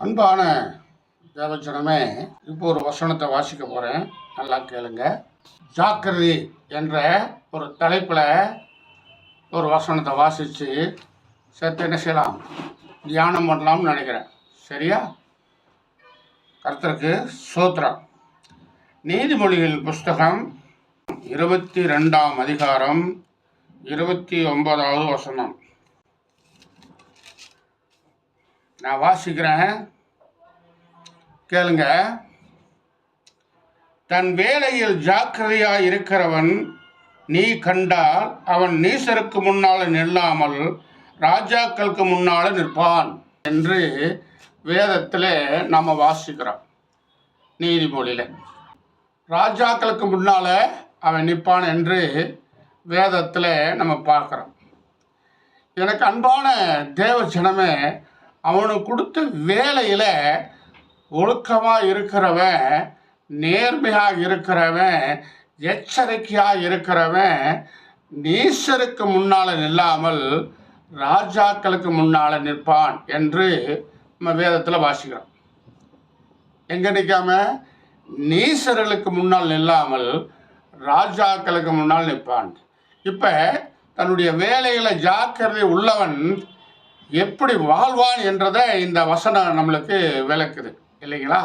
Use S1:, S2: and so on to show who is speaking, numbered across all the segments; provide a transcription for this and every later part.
S1: அன்பான தேவச்சனமே, இப்போ ஒரு வசனத்தை வாசிக்க போகிறேன், நல்லா கேளுங்க. ஜாக்கிரதை என்ற ஒரு தலைப்பில் ஒரு வசனத்தை வாசித்து சேர்த்து என்ன செய்யலாம், தியானம் பண்ணலாம்னு நினைக்கிறேன். சரியா? கர்த்தருக்கு ஸ்தோத்திரம். நீதிமொழிகள் புஸ்தகம் 22ஆம் அதிகாரம் 29வது வசனம் நான் வாசிக்கிறேன், கேளுங்க. தன் வேலையில் ஜாக்கிரதையாய் இருக்கிறவன் நீ கண்டால் அவன் நீசருக்கு முன்னால் நில்லாமல் ராஜாக்களுக்கு முன்னால் நிற்பான் என்று வேதத்தில் நம்ம வாசிக்கிறோம். நீதிமொழியில் ராஜாக்களுக்கு முன்னால் அவன் நிற்பான் என்று வேதத்தில் நம்ம பார்க்குறோம். எனக்கு அன்பான தேவ ஜனமே, அவனுக்கு கொடுத்த வேலையில் ஒழுக்கமாக இருக்கிறவன், நேர்மையாக இருக்கிறவன், எச்சரிக்கையாக இருக்கிறவன் நீசருக்கு முன்னால் நில்லாமல் ராஜாக்களுக்கு முன்னால் நிற்பான் என்று நம்ம வேதத்தில் வாசிக்கிறோம். எங்கே நிற்காம? நீசர்களுக்கு முன்னால் நில்லாமல் ராஜாக்களுக்கு முன்னால் நிற்பான். இப்போ தன்னுடைய வேலையில் ஜாக்கிரதை உள்ளவன் எப்படி வாழ்வான் என்றதை இந்த வசனம் நம்மளுக்கு விளக்குது இல்லைங்களா?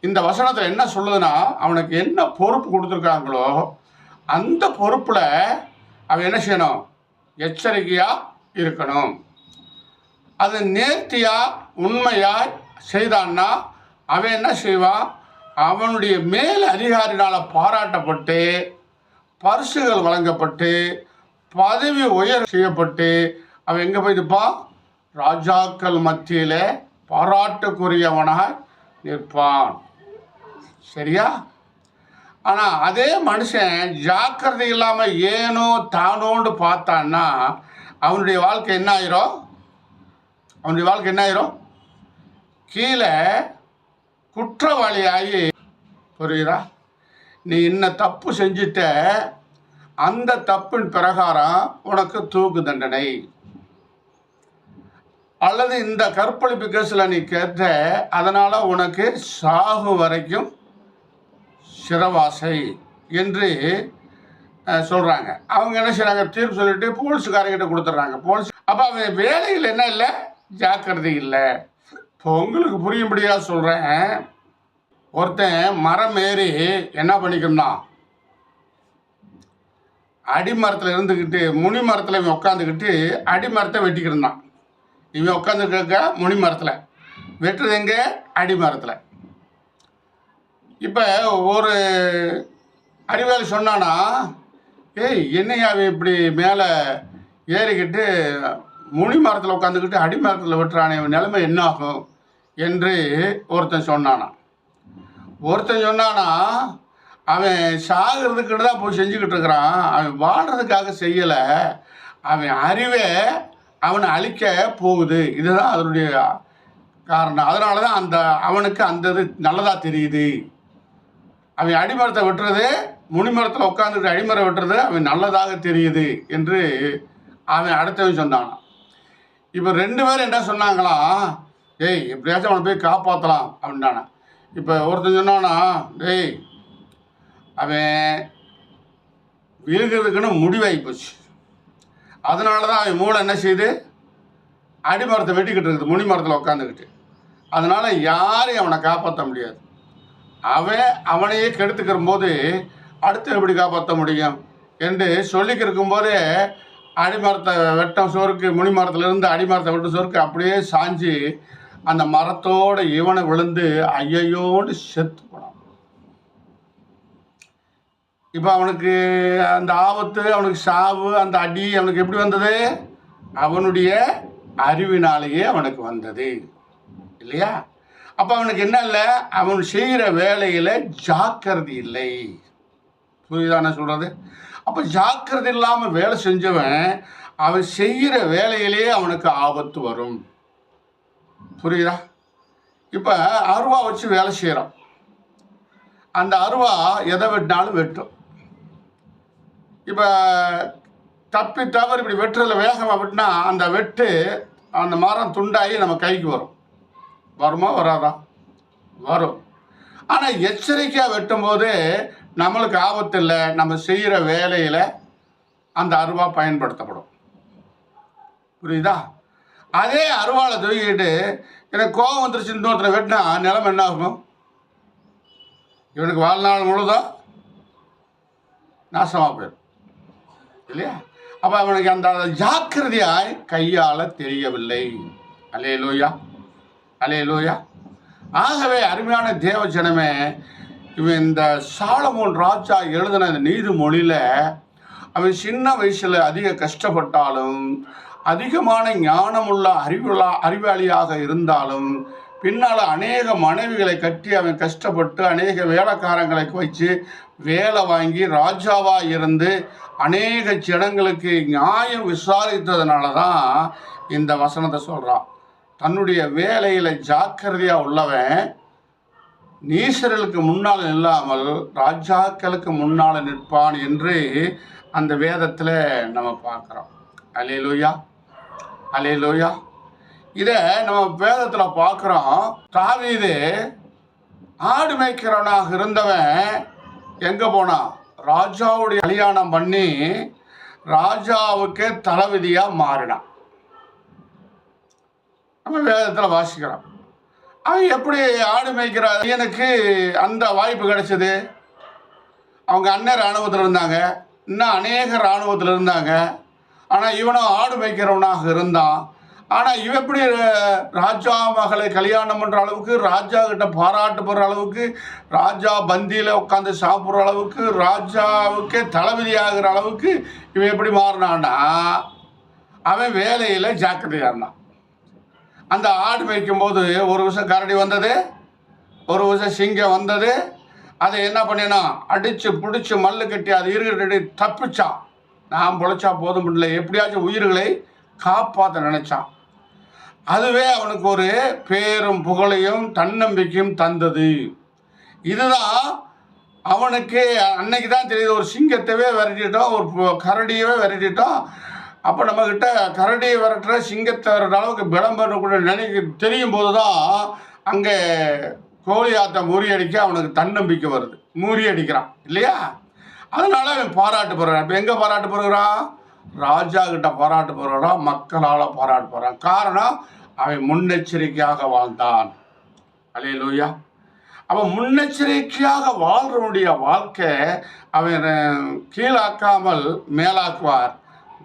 S1: இந்த வசனத்தில் என்ன சொல்லுதுன்னா, அவனுக்கு என்ன பொறுப்பு கொடுத்துருக்காங்களோ அந்த பொறுப்பில் அவன் என்ன செய்யணும்? எச்சரிக்கையாக இருக்கணும். அது நேர்த்தியாக உண்மையாக செய்தான்னா அவன் என்ன செய்வான்? அவனுடைய மேல் அதிகாரினால் பாராட்டப்பட்டு, பரிசுகள் வழங்கப்பட்டு, பதவி உயர் செய்யப்பட்டு அவன் எங்கே போயிருப்பான்? ராஜாக்கள் மத்தியில் பாராட்டுக்குரியவனாக நிற்பான். சரியா? ஆனால் அதே மனுஷன் ஜாக்கிரதை இல்லாமல் ஏனோ தானோண்டு பார்த்தான்னா அவனுடைய வாழ்க்கை என்ன ஆயிரும்? அவனுடைய வாழ்க்கை என்ன ஆயிரும்? கீழே குற்றவாளியாகி, புரியுதா? நீ இன்னும் தப்பு செஞ்சுட்ட, அந்த தப்பின் பிரகாரம் உனக்கு தூக்கு தண்டனை, அல்லது இந்த கற்பழிப்பு கேஸில் நீ கேட்ட அதனால் உனக்கு சாகு வரைக்கும் சிறைவாசை என்று சொல்கிறாங்க. அவங்க என்ன செய்கிறாங்க? தீர்ப்பு சொல்லிட்டு போலீஸுக்காரங்கிட்ட கொடுத்துட்றாங்க. போலீஸ் அப்போ அவன் வேலையில் என்ன இல்லை? ஜாக்கிரதை இல்லை. இப்போ உங்களுக்கு புரியும்படியாக சொல்கிறேன். ஒருத்தன் மரம் ஏறி என்ன பண்ணிக்கணும்? அடிமரத்தில் இருந்துக்கிட்டு முனி மரத்தில் இவன் உட்காந்துக்கிட்டு அடிமரத்தை வெட்டிக்கிருந்தான். இவன் உட்காந்துருக்க முனி மரத்தில், வெட்டுறது எங்கே? அடிமரத்தில். இப்போ ஒரு அறிவாளி சொன்னானா, ஏய் என்னையா இப்படி மேலே ஏறிக்கிட்டு முனி மரத்தில் உட்காந்துக்கிட்டு அடிமரத்தில் வெட்டுறானே, நிலைமை என்ன ஆகும் என்று ஒருத்தன் சொன்னானா. அவன் சாகிறதுக்கிட்டு தான் போய் செஞ்சுக்கிட்டு இருக்கிறான். அவன் வாழ்கிறதுக்காக செய்யலை. அவன் அறிவே அவனை அழிக்க போகுது. இதுதான் அதனுடைய காரணம். அதனால தான் அவனுக்கு அந்த இது நல்லதாக தெரியுது. அவன் அடிமரத்தை வெட்டுறது, முனிமரத்தில் உட்காந்துக்கிட்டு அடிமரம் வெட்டுறது அவன் நல்லதாக தெரியுது என்று அவன் அடுத்தவன் சொன்னானான். இப்போ 2 பேரும் என்ன சொன்னாங்களாம்? ஏய் எப்படியாச்சும் அவனை போய் காப்பாற்றலாம் அப்படின்னானா. இப்போ ஒருத்தன் சொன்னானா, டேய் அவன் விழுகிறதுக்குன்னு முடிவாகி போச்சு. அதனால தான் அவன் மூளை என்ன செய்யுது? அடிமரத்தை வெட்டிக்கிட்டு இருக்குது, முனி மரத்தில் உட்காந்துக்கிட்டு. அதனால் யாரையும் அவனை காப்பாற்ற முடியாது. அவனையே கெடுத்துக்கிற போது அடுத்து எப்படி காப்பாற்ற முடியும் என்று சொல்லிக்கிருக்கும் போதே அடிமரத்தை வெட்டம் சோருக்கு, முனி மரத்துலேருந்து அடிமரத்தை வெட்டும் சோருக்கு அப்படியே சாஞ்சி அந்த மரத்தோடு இவனை விழுந்து ஐயோன்னு செத்து போனான். இப்போ அவனுக்கு அந்த ஆபத்து, அவனுக்கு சாவு, அந்த அடி அவனுக்கு எப்படி வந்தது? அவனுடைய அறிவினாலேயே அவனுக்கு வந்தது இல்லையா? அப்போ அவனுக்கு என்ன இல்லை? அவன் செய்கிற வேலையில் ஜாக்கிரதை இல்லை. புரியுதானே சொல்கிறது? அப்போ ஜாக்கிரதை இல்லாமல் வேலை செஞ்சவன் அவன் செய்கிற வேலையிலேயே அவனுக்கு ஆபத்து வரும். புரியுதா? இப்போ அருவா வச்சு வேலை செய்கிறோம். அந்த அருவா எதை வெட்டினாலும் வெட்டும். இப்போ தப்பி தவறு இப்படி வெட்டுறதுல வேகமாக வெட்டினா அந்த வெட்டு அந்த மரம் துண்டாகி நம்ம கைக்கு வரும். வருமா வராதா? வரும். ஆனால் எச்சரிக்கையாக வெட்டும்போது நம்மளுக்கு ஆபத்து இல்லை. நம்ம செய்கிற வேலையில் அந்த அருவா பயன்படுத்தப்படும். புரியுதா? அதே அருவாளை தூக்கிட்டு எனக்கு கோபம் வந்துருச்சு இன்னொருத்தரை வெட்டினா நிலைமை என்ன ஆகும்? இவனுக்கு வாழ்நாள் முழுதும் நாசமாக போயிடும் இல்லையா? அப்போ அவனுக்கு அந்த ஜாக்கிரதையாய் கையாள தெரியவில்லை. அல்லேலூயா, அல்லேலூயா. ஆகவே அருமையான தேவ ஜனமே, இவன் இந்த சாலமோன் ராஜா எழுதின இந்த நீதிமொழியில் அவன் சின்ன வயசில் அதிக கஷ்டப்பட்டாலும், அதிகமான ஞானமுள்ள அறிவாளியாக இருந்தாலும், பின்னால் அநேக மனைவிகளை கட்டி அவன் கஷ்டப்பட்டு அநேக வேலைக்காரங்களை வச்சு வேலை வாங்கி ராஜாவாக இருந்து அநேக ஜனங்களுக்கு நியாயம் விசாரித்ததுனால தான் இந்த வசனத்தை சொல்கிறான். தன்னுடைய வேலையில் ஜாக்கிரதையாக உள்ளவன் நீசர்களுக்கு முன்னால் இல்லாமல் ராஜாக்களுக்கு முன்னால் நிற்பான் என்று அந்த வேதத்தில் நம்ம பார்க்குறோம். அல்லேலூயா, அல்லேலூயா. இதை நம்ம வேதத்தில் பார்க்குறோம். தாவீது ஆடு மேய்க்கிறவனாக இருந்தவன் எங்கே போனான்? ராஜாவுடைய கல்யாணம் பண்ணி ராஜாவுக்கே தளபதியாக மாறினான். நம்ம வேதத்தில் வாசிக்கிறோம். அவன் எப்படி ஆடு மேய்க்கிற எனக்கு அந்த வாய்ப்பு கிடைச்சது? அவங்க அண்ணன் இராணுவத்தில் இருந்தாங்க, இன்னும் அநேக இராணுவத்தில் இருந்தாங்க. ஆனால் இவனும் ஆடு மேய்க்கிறவனாக இருந்தான். ஆனால் இவன் எப்படி ராஜா மகளை கல்யாணம் பண்ணுற அளவுக்கு, ராஜா கிட்ட பாராட்டுப்படுற அளவுக்கு, ராஜா பந்தியில் உட்காந்து சாப்பிட்ற அளவுக்கு, ராஜாவுக்கே தளபதி ஆகிற அளவுக்கு இவன் எப்படி மாறினான்னா, அவன் வேலையில் ஜாக்கிரதையாக இருந்தான். அந்த ஆடு மேய்க்கும் போது ஒரு விஷயம் கரடி வந்தது, ஒரு விஷயம் சிங்கம் வந்தது. அதை என்ன பண்ணினா அடித்து பிடிச்சி மல்லு கட்டி அது இருக்கிற தப்பிச்சான். நான் பொழைச்சா போதும் இல்லை, எப்படியாச்சும் உயிர்களை காப்பாற்ற நினைச்சான். அதுவே அவனுக்கு ஒரு பேரும் புகழையும் தன்னம்பிக்கையும் தந்தது. இதுதான் அவனுக்கு அன்னைக்கு தான் தெரியுது. ஒரு சிங்கத்தவே விரட்டிட்டோம், ஒரு கரடியவே விரட்டிட்டோம். அப்போ நம்மக்கிட்ட கரடியை விரட்டுற சிங்கத்தை விரட்டுற அளவுக்கு விளம்பரம் தெரியும் போது தான் அங்கே கோலியாத்தை முறியடிக்க அவனுக்கு தன்னம்பிக்கை வருது. முறியடிக்கிறான் இல்லையா? அதனால அவன் பாராட்டு போகிறான். இப்போ எங்கே பாராட்டு போகிறான்? ராஜா கிட்ட பாராட்டு போகிறான், மக்களால் பாராட்டு போகிறான். காரணம், அவன் முன்னெச்சரிக்கையாக வாழ்ந்தான். அல்லேலூயா. அப்போ முன்னெச்சரிக்கையாக வாழ்றவனுடைய வாழ்க்கை அவன் கீழாக்காமல் மேலாக்குவார்,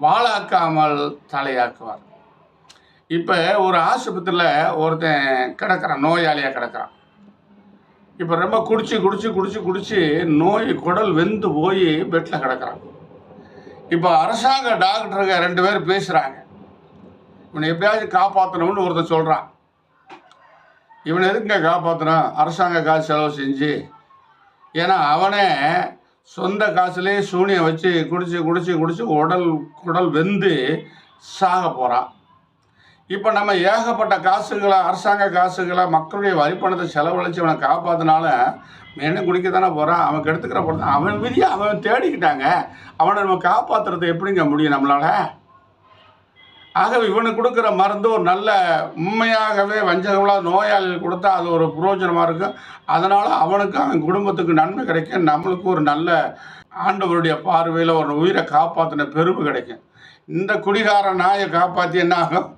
S1: வாழாக்காமல் தலையாக்குவார். இப்போ ஒரு ஆஸ்பத்திரியில் ஒருத்தன் கிடக்கிறான், நோயாளியாக கிடக்கிறான். இப்போ ரொம்ப குடிச்சு நோய் குடல் வெந்து போய் பெட்டில் கிடக்கிறான். இப்போ அரசாங்க டாக்டருங்க 2 பேர் பேசுகிறாங்க. இவனை எப்படியாச்சும் காப்பாற்றணும்னு ஒருத்தர் சொல்கிறான். இவனை எதுக்குங்க காப்பாற்றணும்? அரசாங்க காசு செலவு செஞ்சு. ஏன்னா அவனே சொந்த காசுலேயே சூனியம் வச்சு குடிச்சு குடல் வெந்து சாக போகிறான். இப்போ நம்ம ஏகப்பட்ட காசுகளை, அரசாங்க காசுகளை, மக்களுடைய வரிப்பணத்தை செலவழித்து அவனை காப்பாற்றினால என்ன குடிக்க தானே போகிறான். அவன் கெடுத்துக்கிற போகிறான். அவன் விதியை அவன் தேடிக்கிட்டாங்க. அவனை நம்ம காப்பாற்றுறது எப்படிங்க முடியும் நம்மளால்? ஆகவே இவனுக்கு கொடுக்குற மருந்து ஒரு நல்ல உண்மையாகவே வஞ்சகங்களாக நோயாளிகள் கொடுத்தா அது ஒரு புரோஜனமாக இருக்கும். அதனால் அவனுக்கு அவன் குடும்பத்துக்கு நன்மை கிடைக்கும். நம்மளுக்கு ஒரு நல்ல ஆண்டவருடைய பார்வையில் ஒரு உயிரை காப்பாற்றின பெருமை கிடைக்கும். இந்த குடிகார நாயை காப்பாற்றி என்ன ஆகும்?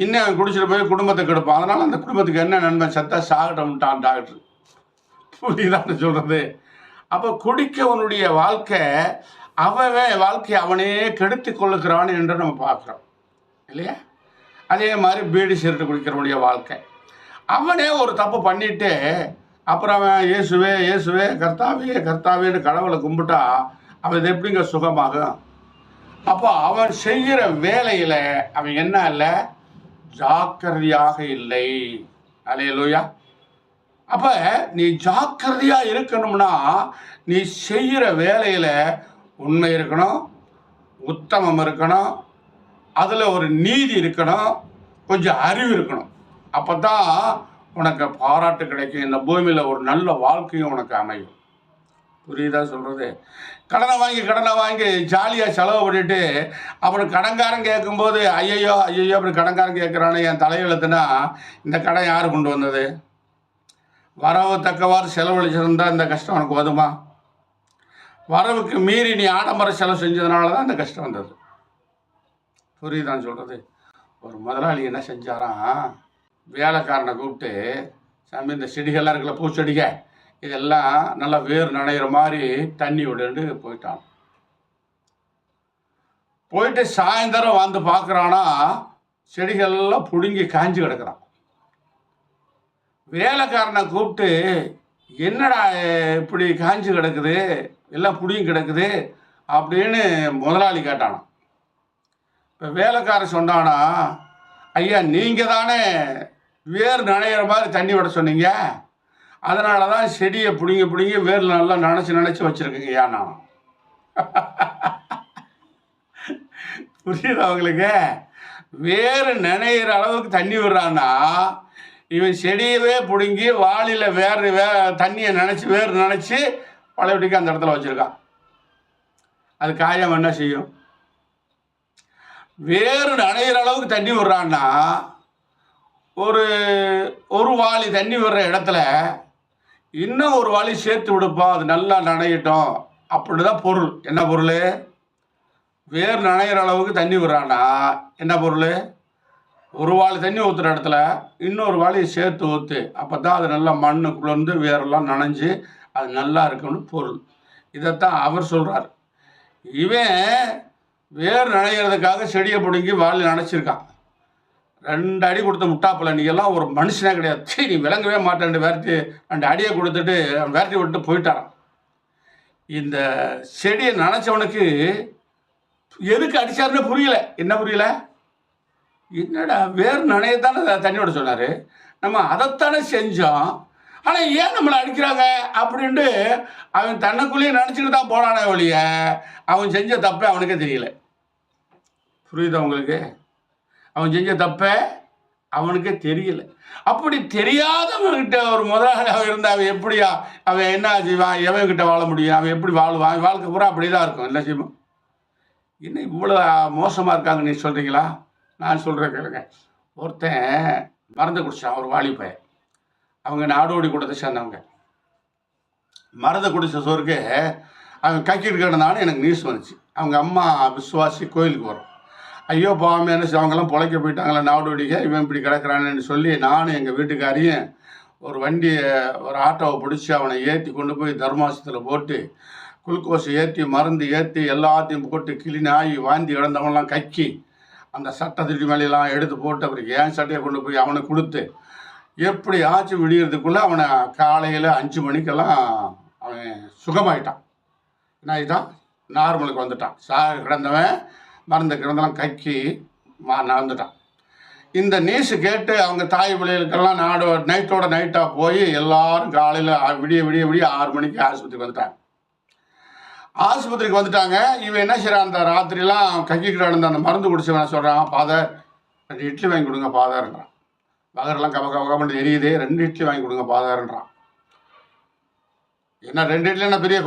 S1: இன்னும் அவன் குடிச்சிட்டு போய் குடும்பத்தை கெடுப்பான். அதனால் அந்த குடும்பத்துக்கு என்ன நன்மை? சத்தா சாகட்டம்ட்டான் டாக்டர். புரியுதான்னு சொல்கிறது? அப்போ குடிக்கவனுடைய வாழ்க்கை, அவன் வாழ்க்கையை அவனே கெடுத்து கொள்ளுக்கிறான் என்று நம்ம பார்க்குறோம் இல்லையா? அதே மாதிரி பீடி சிகரெட்டு குடிக்கிறவனுடைய வாழ்க்கை, அவனே ஒரு தப்பு பண்ணிவிட்டு அப்புறம் அவன் இயேசுவே கர்த்தாவேன்னு கடவுளை கும்பிட்டா அவன் இது எப்படிங்க சுகமாகும்? அப்போ அவன் செய்கிற வேலையில் அவன் என்ன இல்லை? ஜாக்கிரதையாக இல்லை. அல்லேலூயா. அப்போ நீ ஜாக்கிரதையாக இருக்கணும்னா நீ செய்கிற வேலையில் உண்மை இருக்கணும், உத்தமம் இருக்கணும், அதில் ஒரு நீதி இருக்கணும், கொஞ்சம் அறிவு இருக்கணும். அப்போ தான் உனக்கு பாராட்டு கிடைக்கும். இந்த பூமியில் ஒரு நல்ல வாழ்க்கையும் உனக்கு அமையும். புரியுதா சொல்கிறது? கடனை வாங்கி ஜாலியாக செலவு பண்ணிட்டு அப்புறம் கடன்காரன் கேட்கும்போது ஐயையோ ஐயையோ அப்படி கடன்காரன் கேட்குறானே என் தலையெழுத்துனா இந்த கடன் யார் கொண்டு வந்தது? வரவு தக்கவாறு செலவழிச்சிருந்தா இந்த கஷ்டம் உனக்கு வருமா? வரவுக்கு மீறி நீ ஆடம்பர செலவு செஞ்சதுனால தான் இந்த கஷ்டம் வந்தது. புரியுதான்னு சொல்கிறது? ஒரு முதலாளி என்ன செஞ்சாராம், வேலைக்காரனை கூப்பிட்டு, சாமி இந்த செடிகள்லாம் இருக்குல்ல, பூச்செடிக இதெல்லாம் நல்லா வேர் நனைகிற மாதிரி தண்ணி விடுன்னு போயிட்டான். போயிட்டு சாயந்தரம் வந்து பார்க்குறானா செடிகள்லாம் பிடுங்கி காஞ்சி கிடக்குறான். வேலைக்காரனை கூப்பிட்டு, என்னடா இப்படி காஞ்சி கிடக்குது, எல்லாம் பிடிங்கி கிடக்குது அப்படின்னு முதலாளி கேட்டானான். இப்போ வேலைக்காரன் சொன்னானா, ஐயா நீங்கள் தானே வேர் நனைகிற மாதிரி தண்ணி விட சொன்னீங்க, அதனால தான் செடியை பிடுங்கி வேரில் நல்லா நினச்சி வச்சுருக்குங்கய்யா. நான் புரியுது அவங்களுக்கு? வேறு நினைகிற அளவுக்கு தண்ணி விடுறான்னா இவன் செடியவே பிடுங்கி வாளியில் தண்ணியை வேர் நினச்சி பழையபடிக்கு அந்த இடத்துல வச்சுருக்கான். அது காயம் என்ன செய்யும்? வேறு நனைகிற அளவுக்கு தண்ணி விடுறான்னா ஒரு வாளி தண்ணி விடுற இடத்துல இன்னும் ஒரு வாளி சேர்த்து விடுப்போம், அது நல்லா நனையட்டும். அப்படி தான் பொருள். என்ன பொருள்? வேறு நனைகிற அளவுக்கு தண்ணி விடுறான்னா என்ன பொருள்? ஒரு வாளி தண்ணி ஊற்றுற இடத்துல இன்னொரு வாளியை சேர்த்து ஊற்று, அப்போ தான் அது நல்லா மண்ணுக்குள்ளேருந்து வேரெல்லாம் நனைஞ்சு அது நல்லா இருக்குன்னு பொருள். இதைத்தான் அவர் சொல்கிறார். இவன் வேர் நனைகிறதுக்காக செடியை பிடுங்கி வாளி நனைச்சிருக்கான். 2 அடி கொடுத்த முட்டாப்பில் நீ எல்லாம் ஒரு மனுஷனே கிடையாது, சரி நீ விளங்கவே மாட்டேன் விரட்டி 2 அடியை கொடுத்துட்டு விரட்டி விட்டு போயிட்டாரான். இந்த செடியை நனைச்சவனுக்கு எதுக்கு அடித்தாருன்னு புரியல. என்ன புரியல? என்னடா வேர் நனையத்தானே தண்ணி விட சொன்னார், நம்ம அதைத்தானே செஞ்சோம், ஆனால் ஏன் நம்மளை அடிக்கிறாங்க அப்படின்ட்டு அவன் தன்னைக்குள்ளேயே நினச்சிக்கிட்டு தான் போனானே ஒழிய அவன் செஞ்ச தப்பே அவனுக்கே தெரியல. புரியுதா உங்களுக்கு? அவன் செஞ்ச தப்பை அவனுக்கே தெரியல. அப்படி தெரியாதவன்கிட்ட ஒரு முதலாளி அவன் இருந்தால் அவன் எப்படியா, அவன் என்ன செய்வான், எவன்கிட்ட வாழ முடியும், அவன் எப்படி வாழுவான்? வாழ்க்கை பூரா அப்படி தான் இருக்கும். என்ன செய்வோம்? இன்னும் இவ்வளோ மோசமாக இருக்காங்க நீ சொல்கிறீங்களா? நான் சொல்கிறேன் கேளுங்க. ஒருத்தன் மருந்து குடித்தான், ஒரு வாலிபையன். அவங்க நாடோடி கூட்டத்தை சேர்ந்தவங்க. மருந்து குடித்த சோருக்கு அவன் கக்கிட்டு கிடந்தான்னு எனக்கு நியூஸ் வந்துச்சு. அவங்க அம்மா விசுவாசி கோயிலுக்கு வரும். ஐயோ பாவமே என்ன அவங்கெல்லாம் பொழைக்க போயிட்டாங்களே நாடோடிங்க, இவன் இப்படி கிடக்கிறான்னு சொல்லி நானும் எங்கள் வீட்டுக்காரையும் ஒரு ஆட்டோவை பிடிச்சி அவனை ஏற்றி கொண்டு போய் தர்மாசத்தில் போட்டு குளுக்கோஸ் ஏற்றி மருந்து ஏற்றி எல்லாத்தையும் போட்டு கிளினாகி வாந்தி கிடந்தவங்களாம் கக்கி அந்த சட்டை திட்டி மேலையெல்லாம் எடுத்து போட்டு அப்புறம் ஏன் சட்டையை கொண்டு போய் அவனுக்கு கொடுத்து எப்படி ஆச்சு விடியறதுக்குள்ளே அவனை காலையில் 5 மணிக்கெல்லாம் அவன் சுகமாயிட்டான். என்ன ஆகிட்டான்? நார்மலுக்கு வந்துட்டான். கிடந்தவன் மருந்து கிடந்தெல்லாம் கக்கி நடந்துட்டான். இந்த நியூஸு கேட்டு அவங்க தாய் பிள்ளைகளுக்கெல்லாம் நைட்டோட நைட்டாக போய் எல்லாரும் காலையில் விடிய 6 மணிக்கு ஆஸ்பத்திரிக்கு வந்துட்டாங்க. இவன் என்ன செய்கிறான், அந்த ராத்திரிலாம் கக்கிக்கிட்டு இருந்த அந்த மருந்து குடிச்சவன் சொல்கிறான், ஃபாதர் 2 இட்லி வாங்கி கொடுங்க ஃபாதர்ன்றான். வகரெல்லாம் கவகமாக எரியுது, 2 இட்லி வாங்கி கொடுங்க ஃபாதர்ன்றான். என்ன 2 இட்லி என்ன பெரிய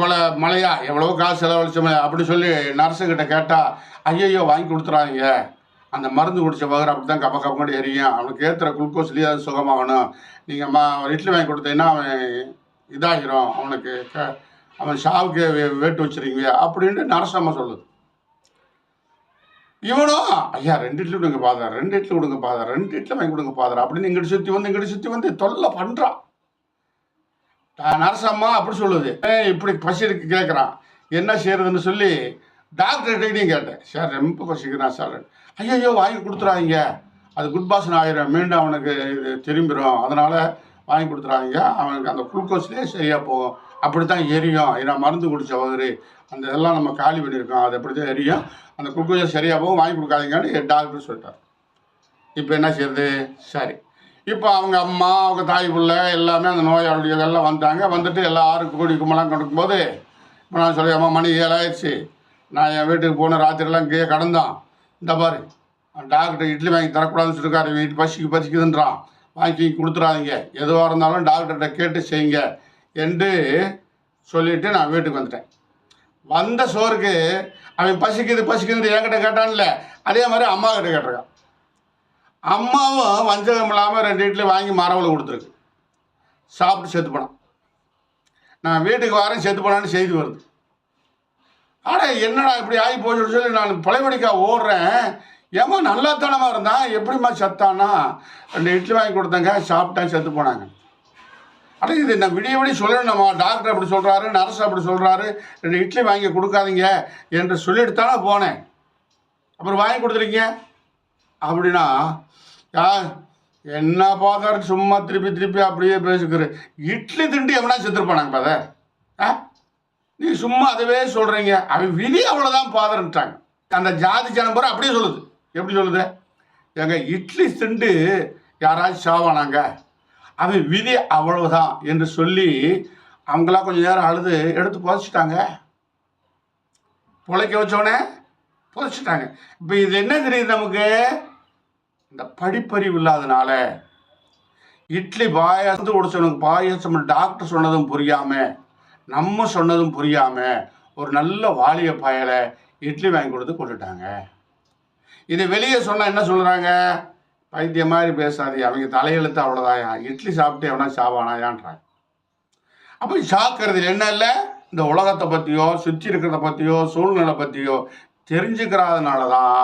S1: மழையா, எவ்வளோ காசு செலவழிச்சோமே அப்படின்னு சொல்லி நர்ஸுக்கிட்ட கேட்டால், ஐயோ வாங்கி கொடுத்துறாங்க, அந்த மருந்து குடித்த வகர் அப்படி தான் கப்பக்கடி எரியும், அவனுக்கு ஏற்றுற குளுக்கோஸ்லேயே அது சுகமாகணும், நீங்கள் ஒரு இட்லி வாங்கி கொடுத்தீங்கன்னா அவன் இதாகிரும், அவன் சாவுக்கு வேட்டு வச்சுருக்கீங்க அப்படின்ட்டு நரசம்மா சொல்லுது. இவனும் ஐயா 2 இட்லி கொடுங்க ஃபாதர், 2 இட்லி கொடுங்க ஃபாதர், 2 இட்லி வாங்கி கொடுங்க ஃபாதர் அப்படின்னு இங்கிட்டு சுற்றி வந்து தொல்லை பண்ணுறான். நரசம்மா அப்படி சொல்லுது. இப்படி பசி இருக்கு கேட்குறான், என்ன செய்யறதுன்னு சொல்லி டாக்டர்கிட்டையும் கேட்டேன். சார் ரொம்ப பசிக்கிறான் சார். ஐயோ வாங்கி கொடுத்துறாதீங்க, அது குட் பாசன் ஆகிரும், மீண்டும் அவனுக்கு இது திரும்பிடும், அதனால் வாங்கி கொடுத்துறாதீங்க, அவனுக்கு அந்த குளுக்கோஸ்லேயே சரியாக போகும், அப்படி தான் எரியும், ஏன்னா மருந்து குடித்த வகுறு அந்த இதெல்லாம் நம்ம காலி பண்ணியிருக்கோம், அது எப்படி தான் எரியும், அந்த குளுக்கோஸ் சரியாக போகும், வாங்கி கொடுக்காதீங்கன்னு டாக்டர் சொல்லிட்டார். இப்போ என்ன செய்யுது? சரி, இப்போ அவங்க அம்மா அவங்க தாய் பிள்ளை எல்லாமே அந்த நோயாளிகள்லாம் வந்துட்டு எல்லாரும் குடிக்குமெல்லாம் கொடுக்கும்போது இப்போ நான் சொல்லி அம்மா மணி 7 ஆயிடுச்சு, நான் என் வீட்டுக்கு போன ராத்திரிலாம் இங்கேயே கடந்தான், இந்த பாரு டாக்டர் இட்லி வாங்கி தரக்கூடாதுன்னு சொல்லியிருக்காரு, வீட்டு பசிக்குதுன்றான், வாங்கி கொடுத்துடாதீங்க, எதுவாக இருந்தாலும் டாக்டர்கிட்ட கேட்டு செய்யுங்க என்று சொல்லிவிட்டு நான் வீட்டுக்கு வந்துட்டேன். வந்த சோறுக்கு அவன் பசிக்குது என்கிட்ட கேட்டான்ல, அதே மாதிரி அம்மா கிட்ட கேட்டிருக்கான். அம்மாவும் வஞ்சகம் இல்லாமல் 2 இட்லி வாங்கி மரவில் கொடுத்துருக்கு. சாப்பிட்டு செத்து போனான். நான் வீட்டுக்கு வரேன், செத்து போனான்னு செய்தி வருது. ஆனால் என்னடா இப்படி ஆகி போச்சுன்னு சொல்லி நான் பழையபடிக்கா ஓடுறேன். ஏமா நல்லாத்தனமாக இருந்தான், எப்படிம்மா செத்தானா? 2 இட்லி வாங்கி கொடுத்தாங்க, சாப்பிட்டேன், செத்து போனாங்க. ஆனால் இது நான் விடிய சொல்லணும்மா, டாக்டர் அப்படி சொல்கிறாரு, நர்ஸ் அப்படி சொல்கிறாரு, 2 இட்லி வாங்கி கொடுக்காதீங்க என்று சொல்லிட்டு தானே போனேன். அப்புறம் வாங்கி கொடுத்துருக்கீங்க அப்படின்னா என்ன பார்த்தாரு, சும்மா திருப்பி அப்படியே பேசிக்கிறேன். இட்லி திண்டு எவனா செத்துருப்பானாங்க பாதர். நீ சும்மா அதவே சொல்கிறீங்க. அவன் விதி அவ்வளோதான் பாதர்ன்ட்டாங்க. அந்த ஜாதி ஜனம்பரம் அப்படியே சொல்லுது. எப்படி சொல்லுது? எங்க இட்லி திண்டு யாராச்சும் சாவானாங்க, அவன் விதி அவ்வளவுதான் என்று சொல்லி அவங்களாம் கொஞ்சம் நேரம் அழுது எடுத்து புதைச்சிட்டாங்க. புழைக்க வச்சோடனே புதைச்சிட்டாங்க. இப்போ இது என்ன தெரியுது நமக்கு? இந்த படிப்பறிவு இல்லாதனால இட்லி பாயாசத்து உடைச்சவனுக்கு பாயாசம் டாக்டர் சொன்னதும் புரியாமல், நம்ம சொன்னதும் புரியாமல் ஒரு நல்ல வாலிய பயலை இட்லி வாங்கி கொடுத்து கொண்டுட்டாங்க. இதை வெளியே சொன்னால் என்ன சொல்கிறாங்க? பைத்தியம் மாதிரி பேசாதே, அவங்க தலையெழுத்து அவ்வளோதாயா, இட்லி சாப்பிட்டு எவனா சாவானாயான்றாங்க. அப்போ சாக்கிறதுல என்ன இல்லை, இந்த உலகத்தை பற்றியோ சுற்றி இருக்கிறத பற்றியோ சூழ்நிலை பற்றியோ தெரிஞ்சுக்கிறதுனால தான்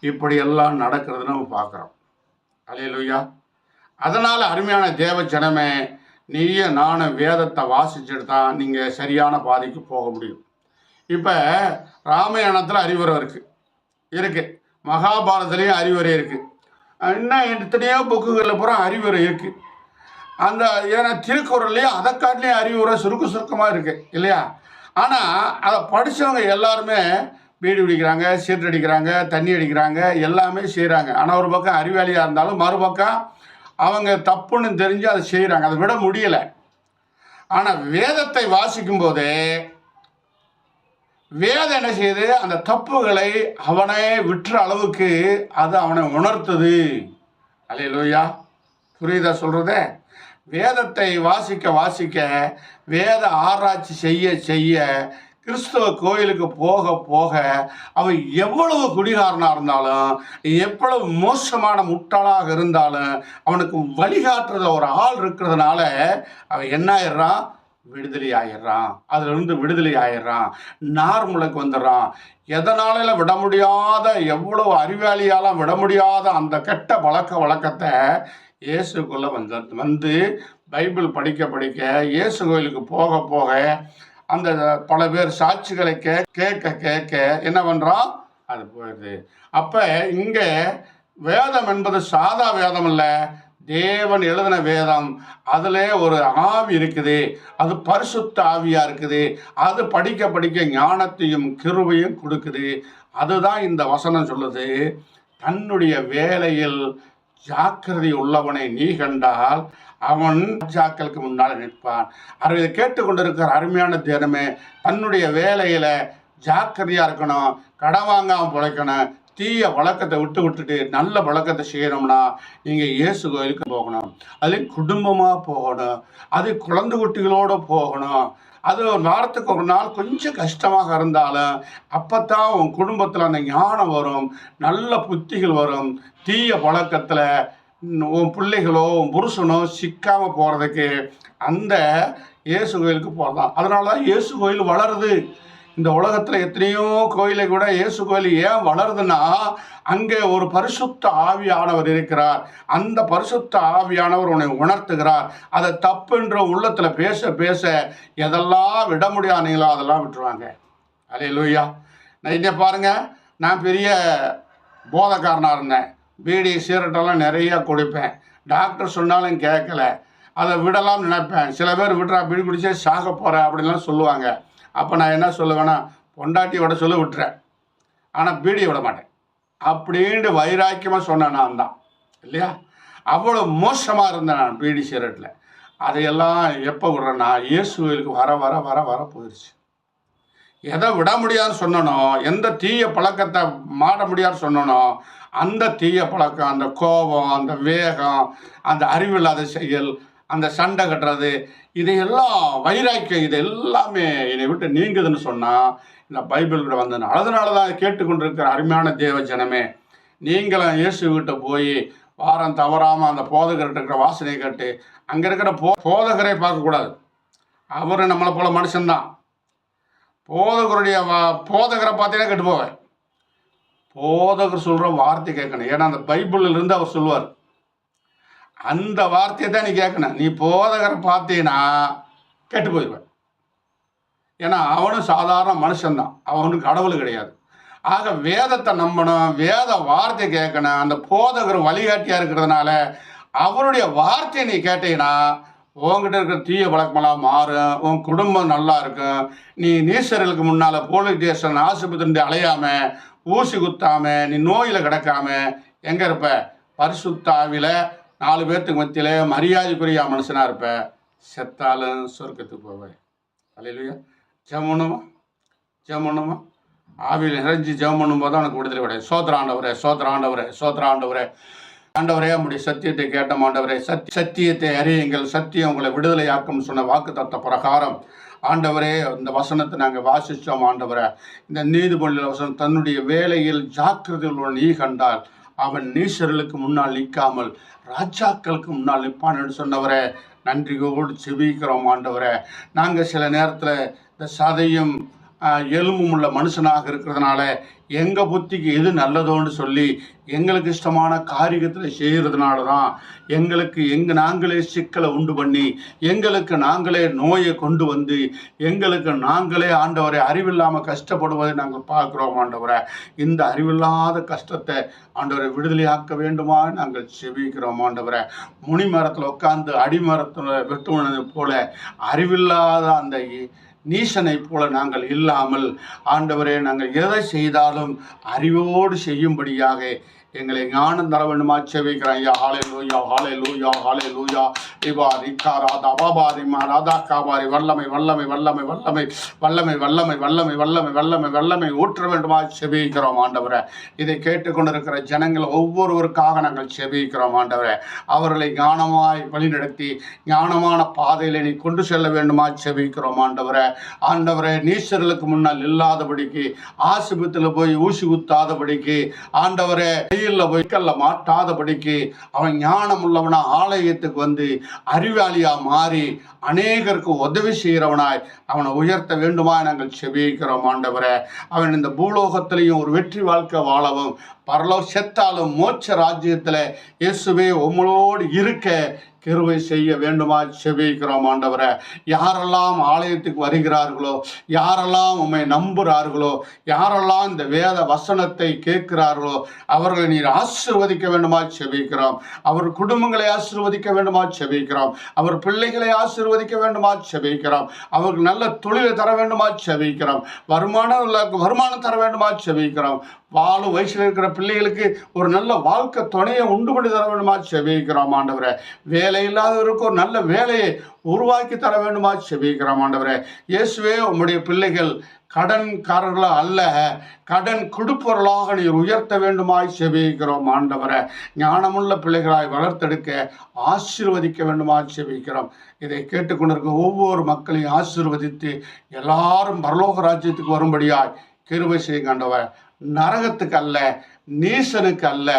S1: இப்படி எல்லாம் நடக்கிறதுன்னு நம்ம பார்க்குறோம். அல்லேலூயா. அதனால் அருமையான தேவ ஜனமே, நீயும் நானும் வேதத்தை வாசிச்சுட்டு தான் நீங்கள் சரியான பாதைக்கு போக முடியும். இப்போ ராமாயணத்தில் அறிவுரை இருக்குது, மகாபாரதத்துலேயும் அறிவுரை இருக்குது, இன்னும் எத்தனையோ புக்குகளில் பூரா அறிவுரை இருக்குது. அந்த ஏன்னா திருக்குறள்லேயும் அதை காட்டிலையும் அறிவுரை சுருக்கமாக இருக்குது இல்லையா? ஆனால் அதை படித்தவங்க எல்லாருமே பீடி பிடிக்கிறாங்க, சீட்டு அடிக்கிறாங்க, தண்ணி அடிக்கிறாங்க, எல்லாமே செய்கிறாங்க. ஆனால் ஒரு பக்கம் அறிவாளியாக இருந்தாலும் மறுபக்கம் அவங்க தப்புன்னு தெரிஞ்சு அதை செய்கிறாங்க. அதை விட முடியலை. ஆனால் வேதத்தை வாசிக்கும் போதே வேதம் என்ன செய்யுது? அந்த தப்புகளை அவனே விட்டுற அளவுக்கு அது அவனை உணர்த்துது. அல்லேலூயா. புரியுதா சொல்கிறதே? வேதத்தை வாசிக்க வேத ஆராய்ச்சி செய்ய கிறிஸ்தவ கோயிலுக்கு போக அவன் எவ்வளவு குடிகாரனாக இருந்தாலும், எவ்வளவு மோசமான முட்டாளாக இருந்தாலும், அவனுக்கு வழிகாட்டுறத ஒரு ஆள் இருக்கிறதுனால அவன் என்ன ஆயிடுறான்? விடுதலை ஆயிடுறான். அதிலிருந்து விடுதலை ஆயிடுறான், நார்மலுக்கு வந்துடுறான். எதனால விட முடியாத, எவ்வளவு அறிவாளியாலாம் விட முடியாத அந்த கெட்ட வழக்கத்தை இயேசுக்குள்ளே வந்து பைபிள் படிக்க இயேசு கோயிலுக்கு போக அந்த பல பேர் சாட்சிகளை கேட்க என்ன பண்ணுறான்? அது போயிடுது. அப்போ இங்கே வேதம் என்பது சாதா வேதம் இல்லை, தேவன் எழுதின வேதம். அதில் ஒரு ஆவி இருக்குது, அது பரிசுத்த ஆவியாக இருக்குது. அது படிக்க ஞானத்தையும் கிருபையும் கொடுக்குது. அதுதான் இந்த வசனம் சொல்லுது. தன்னுடைய வேலையில் ஜாக்கிரதை உள்ளவனை நீ கண்டால் அவன் ராஜாக்களுக்கு முன்னால் நிற்பான். அதை கேட்டுக்கொண்டிருக்கிற அருமையான தினமே, தன்னுடைய வேலையில் ஜாக்கிரதையாக இருக்கணும், கடன் வாங்காமல் பிழைக்கணும். தீய வழக்கத்தை விட்டுட்டு நல்ல வழக்கத்தை செய்யணும்னா நீங்கள் இயேசு கோயிலுக்கு போகணும். அதுலேயும் குடும்பமாக போகணும், அது குழந்தை குட்டிகளோடு போகணும். அது ஒரு வாரத்துக்கு ஒரு நாள் கொஞ்சம் கஷ்டமாக இருந்தாலும் அப்போத்தான் உன் குடும்பத்தில் அந்த ஞானம் வரும், நல்ல புத்திகள் வரும். தீய பழக்கத்தில் உன் பிள்ளைகளோ உன் புருஷனோ சிக்காமல் போகிறதுக்கு அந்த இயேசு கோயிலுக்கு போகிறதான். அதனால தான் இயேசு கோயில் வளருது. இந்த உலகத்தில் எத்தனையோ கோயிலை கூட இயேசு கோயில் ஏன் வளருதுன்னா, அங்கே ஒரு பரிசுத்த ஆவியானவர் இருக்கிறார். அந்த பரிசுத்த ஆவியானவர் உன்னை உணர்த்துகிறார். அதை தப்புன்ற உள்ளத்தில் பேச எதெல்லாம் விட முடியாதீங்களோ அதெல்லாம் விட்டுருவாங்க. அல்லேலூயா. நான் இங்கே பாருங்கள், நான் பெரிய போதைக்காரனாக இருந்தேன். பீடி சிகரெட்டெல்லாம் நிறையா குடிப்பேன். டாக்டர் சொன்னாலும் கேட்கல, அதை விடலாம்னு நினைப்பேன். சில பேர் விட்டுறா, பீடி குடிச்சே சாக போகிறேன் அப்படின்லாம் சொல்லுவாங்க. அப்போ நான் என்ன சொல்லுவேன்னா, பொண்டாட்டி விட சொல்ல விட்டுறேன், ஆனால் பீடியை விட மாட்டேன் அப்படின்ட்டு வைராக்கியமாக சொன்னேன். நான் தான் இல்லையா? அவ்வளோ மோசமாக இருந்தேன் நான் பீடி சிகரெட்டில். அதையெல்லாம் எப்போ விடுறேன்னா, இயேசு கோயிலுக்கு வர போயிடுச்சு. எதை விட முடியாதுன்னு சொன்னனோ, எந்த தீய பழக்கத்தை மாற முடியாதுன்னு சொன்னனோ, அந்த தீய பழக்கம், அந்த கோபம், அந்த வேகம், அந்த அறிவில்லாத செயல், அந்த சண்டை கட்டுறது, இதையெல்லாம் வைராக்கியம், இது எல்லாமே என்னை விட்டு நீங்குதுன்னு சொன்னால் இந்த பைபிள் கூட வந்ததுனால. அதனால தான் கேட்டுக்கொண்டிருக்கிற அருமையான தேவ ஜனமே, நீங்களும் இயேசுகிட்ட போய் வாரம் தவறாமல் அந்த போதகர்கிட்ட இருக்கிற வாசனை கேட்டு அங்கே இருக்கிற போதகரை பார்க்கக்கூடாது. அவர் நம்மளை போல மனுஷன்தான். போதகருடைய போதகரை பார்த்தீங்கன்னா கெட்டு போவேன். போதகர் சொல்கிற வார்த்தை கேட்கணும். ஏன்னா அந்த பைபிளில் இருந்து அவர் சொல்லுவார். அந்த வார்த்தையை தான் நீ கேட்கணும். நீ போதகரை பார்த்தீங்கன்னா கெட்டு போயிடுவேன். ஏன்னா அவனும் சாதாரண மனுஷன்தான், அவனுக்கு கடவுள் கிடையாது. ஆக வேதத்தை நம்பணும், வேத வார்த்தை கேட்கணும். அந்த போதகர் வழிகாட்டியாக இருக்கிறதுனால அவருடைய வார்த்தையை நீ கேட்டீங்கன்னா உங்ககிட்ட இருக்கிற தீய பழக்கமெல்லாம் மாறும், உன் குடும்பம் நல்லா இருக்கும். நீ நீசர்களுக்கு முன்னால் போலீஸ் ஸ்டேஷன் ஆஸ்பத்திரி அலையாமல், ஊசி குத்தாமல், நீ நோயில் கிடக்காம எங்கே இருப்ப? பரிசுத்தாவில 4 பேர்த்துக்கு மத்தியில் மரியாதைக்குரிய மனுஷனாக இருப்ப. செத்தாலும் சொர்க்கத்துக்கு போவேன். அல்லேலூயா. ஜெபம் பண்ணுமா? ஆவியில் நிறைஞ்சி ஜெபம் பண்ணும்போது தான் உனக்கு விடுதலை கிடையாது. சோத்திர ஆண்டவரே, சோத்திர ஆண்டவரே, சோத்திர ஆண்டவரே. ஆண்டவரே, நம்முடைய சத்தியத்தை கேட்டோம் ஆண்டவரே. சத்தியத்தை அறியுங்கள், சத்தியம் உங்களை விடுதலையாக்கும் சொன்ன வாக்குத்தத்த பிரகாரம் ஆண்டவரே இந்த வசனத்தை நாங்கள் வாசித்தோம் ஆண்டவரே. இந்த நீதிமொழியில் வசனம், தன்னுடைய வேலையில் ஜாக்கிரதையுள்ள நீ கண்டால் அவன் நீசர்களுக்கு முன்னால் நிற்காமல் ராஜாக்களுக்கு முன்னால் நிற்பான் என்று சொன்னவரே, நன்றியோடு செபிக்கிறோம் ஆண்டவரே. நாங்கள் சில நேரத்தில் இந்த சதையும் எலும்பும் உள்ள மனுஷனாக இருக்கிறதுனால எங்கள் புத்திக்கு எது நல்லதோன்னு சொல்லி எங்களுக்கு இஷ்டமான காரியத்தில் செய்கிறதுனால தான் எங்களுக்கு நாங்களே சிக்கலை உண்டு பண்ணி, எங்களுக்கு நாங்களே நோயை கொண்டு வந்து, எங்களுக்கு நாங்களே ஆண்டவரை அறிவில்லாமல் கஷ்டப்படுவதை நாங்கள் பார்க்குறோம் ஆண்டவரை. இந்த அறிவில்லாத கஷ்டத்தை ஆண்டவரை விடுதலையாக்க வேண்டுமா நாங்கள் செபிக்கிறோம் ஆண்டவரை. முனி மரத்தில் உட்காந்து அடிமரத்தில் வெட்டுவனது போல அறிவில்லாத அந்த நீசனை போல நாங்கள் இல்லாமல் ஆண்டவரே, நாங்கள் எதை செய்தாலும் அறிவோடு செய்யும்படியாக எங்களை ஞானம் தர வேண்டுமா செபிக்கிறேன். ஐயா ஹalleluya ஹalleluya ஹalleluya. இவா ரிக்காராதா பாபாரி மாராதா காபாரி வல்லமை வல்லமை வல்லமை வல்லமை வல்லமை வல்லமை வல்லமை வல்லமை வல்லமை வல்லமை ஊற்ற வேண்டுமா செபிக்கிறோம் ஆண்டவரே. இதை கேட்டுக்கொண்டிருக்கிற ஜனங்கள் ஒவ்வொருவருக்காக நாங்கள் செபிக்கிறோம் ஆண்டவரே. அவர்களை ஞானமாய் வழிநடத்தி ஞானமான பாதையில் நீ கொண்டு செல்ல வேண்டுமா செபிக்கிறோம் ஆண்டவரே. ஆண்டவரே, நீசர்களுக்கு முன்னால் இல்லாதபடிக்கு, ஆஸ்பத்திரியில் போய் ஊசி குத்தாதபடிக்கு, ஆண்டவரே வெயிலில் போய் கல்ல மாட்டாதபடிக்கு, அவன் ஞானம் உள்ளவனா ஆலயத்துக்கு வந்து அறிவாளியா மாறி அநேகருக்கு உதவி செய்கிறவனாய் அவனை உயர்த்த வேண்டுமா நாங்கள் செபிக்கிறோம் ஆண்டவரே. அவன் இந்த பூலோகத்திலையும் ஒரு வெற்றி வாழ்க்கை வாழவும், செத்தாலும் மோட்ச ராஜ்யத்தில் இயேசுவே உங்களோடு இருக்க கிருபை செய்ய வேண்டுமா செபிக்கிறோம் ஆண்டவரே. யாரெல்லாம் ஆலயத்துக்கு வருகிறார்களோ, யாரெல்லாம் உம்மை நம்புகிறார்களோ, யாரெல்லாம் இந்த வேத வசனத்தை கேட்கிறார்களோ அவர்களை நீர் ஆசீர்வதிக்க வேண்டுமா செபிக்கிறோம். அவர் குடும்பங்களை ஆசீர்வதிக்க வேண்டுமா செபிக்கிறோம். அவர் பிள்ளைகளை ஆசீர்வதிக்க வேண்டுமா செபிக்கிறோம். அவருக்கு நல்ல தொழிலை தர வேண்டுமா செபிக்கிறோம். வருமானம் தர வேண்டுமா செபிக்கிறோம். வாழும் வயசில் இருக்கிற பிள்ளைகளுக்கு ஒரு நல்ல வாழ்க்கை துணையை உண்டு பண்ணி தர வேண்டுமா செபிக்கிறோம் ஆண்டவரே. வேலை இல்லாதவருக்கு ஒரு நல்ல வேலையை உருவாக்கி தர வேண்டுமா செபிக்கிறோம் ஆண்டவரே. இயேசுவே, உம்முடைய பிள்ளைகள் கடன்காரர்களாக அல்ல, கடன் கொடுப்பவர்களாக நீர் உயர்த்த வேண்டுமாய் செபிக்கிறோம் ஆண்டவரை. ஞானமுள்ள பிள்ளைகளாய் வளர்த்தெடுக்க ஆசீர்வதிக்க வேண்டுமாய் செபிக்கிறோம். இதை கேட்டுக்கொண்டிருக்க ஒவ்வொரு மக்களையும் ஆசீர்வதித்து எல்லாரும் பரலோக ராஜ்யத்துக்கு வரும்படியாய் கிருபை செய்யுங்க ஆண்டவர். நரகத்துக்கு அல்ல, நீசனுக்கு அல்ல,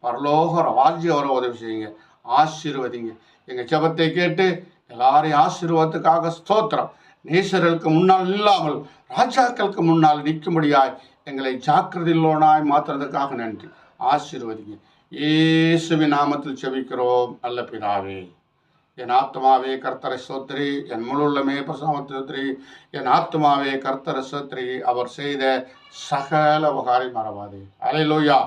S1: பரலோக ராஜ்யம் வர உதவி செய்யுங்க. ஆசீர்வதிங்க. எங்கள் ஜெபத்தை கேட்டு எல்லாரையும் ஆசீர்வாதத்துக்காக ஸ்தோத்திரம். நீசர்களுக்கு முன்னால் இல்லாமல் ராஜாக்களுக்கு முன்னால் நிற்கும்படியாய் எங்களை ஜாக்கிரதையுள்ளவனாய் மாற்றுறதுக்காக நன்றி. ஆசீர்வதிங்க. இயேசுவின் நாமத்தில் செபிக்கிறோம் நல்ல பிதாவே. என் ஆத்மாவே கர்த்தரை ஸ்தோத்திரி, என் முழுள்ளமே பிரசாமத்திரி. என் ஆத்மாவே கர்த்தரை ஸ்தோத்திரி, அவர் செய்த சகல உபகாரை மறவாதே. அல்லேலூயா.